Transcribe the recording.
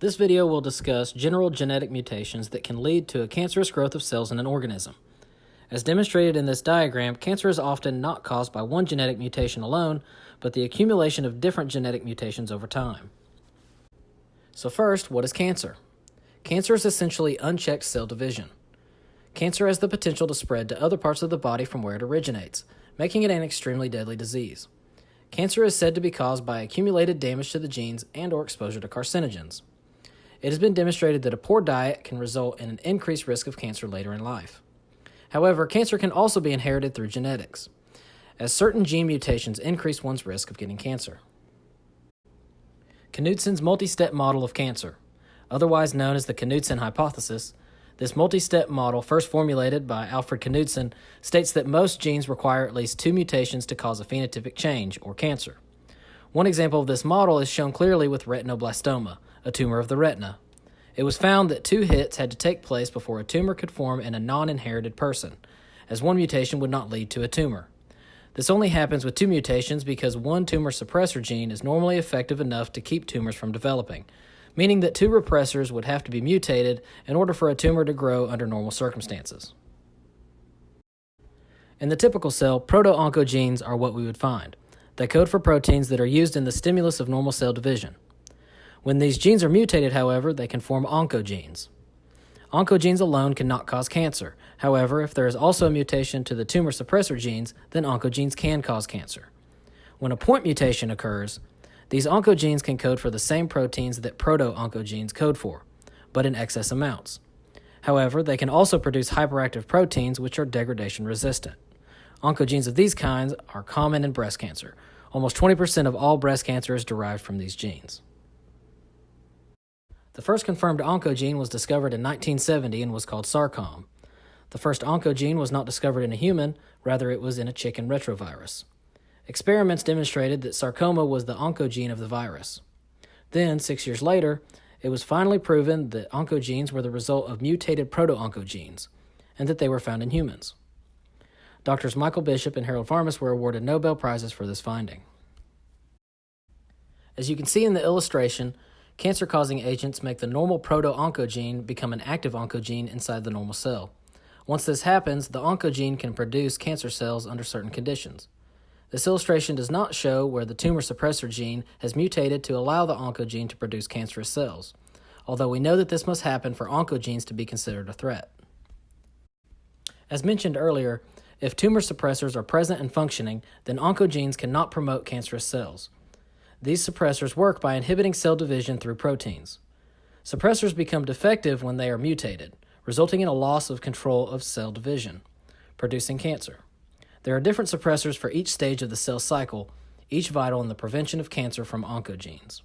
This video will discuss general genetic mutations that can lead to a cancerous growth of cells in an organism. As demonstrated in this diagram, cancer is often not caused by one genetic mutation alone, but the accumulation of different genetic mutations over time. So first, what is cancer? Cancer is essentially unchecked cell division. Cancer has the potential to spread to other parts of the body from where it originates, making it an extremely deadly disease. Cancer is said to be caused by accumulated damage to the genes and/or exposure to carcinogens. It has been demonstrated that a poor diet can result in an increased risk of cancer later in life. However, cancer can also be inherited through genetics, as certain gene mutations increase one's risk of getting cancer. Knudson's multi-step model of cancer, otherwise known as the Knudsen hypothesis, this multi-step model, first formulated by Alfred Knudsen, states that most genes require at least two mutations to cause a phenotypic change, or cancer. One example of this model is shown clearly with retinoblastoma, a tumor of the retina. It was found that two hits had to take place before a tumor could form in a non-inherited person, as one mutation would not lead to a tumor. This only happens with two mutations because one tumor suppressor gene is normally effective enough to keep tumors from developing, meaning that two repressors would have to be mutated in order for a tumor to grow under normal circumstances. In the typical cell, proto-oncogenes are what we would find. They code for proteins that are used in the stimulus of normal cell division. When these genes are mutated, however, they can form oncogenes. Oncogenes alone cannot cause cancer. However, if there is also a mutation to the tumor suppressor genes, then oncogenes can cause cancer. When a point mutation occurs, these oncogenes can code for the same proteins that proto-oncogenes code for, but in excess amounts. However, they can also produce hyperactive proteins which are degradation resistant. Oncogenes of these kinds are common in breast cancer. Almost 20% of all breast cancer is derived from these genes. The first confirmed oncogene was discovered in 1970 and was called sarcom. The first oncogene was not discovered in a human, rather it was in a chicken retrovirus. Experiments demonstrated that sarcoma was the oncogene of the virus. Then, 6 years later, it was finally proven that oncogenes were the result of mutated proto-oncogenes, and that they were found in humans. Doctors Michael Bishop and Harold Farmas were awarded Nobel Prizes for this finding. As you can see in the illustration, cancer-causing agents make the normal proto-oncogene become an active oncogene inside the normal cell. Once this happens, the oncogene can produce cancer cells under certain conditions. This illustration does not show where the tumor suppressor gene has mutated to allow the oncogene to produce cancerous cells, although we know that this must happen for oncogenes to be considered a threat. As mentioned earlier, if tumor suppressors are present and functioning, then oncogenes cannot promote cancerous cells. These suppressors work by inhibiting cell division through proteins. Suppressors become defective when they are mutated, resulting in a loss of control of cell division, producing cancer. There are different suppressors for each stage of the cell cycle, each vital in the prevention of cancer from oncogenes.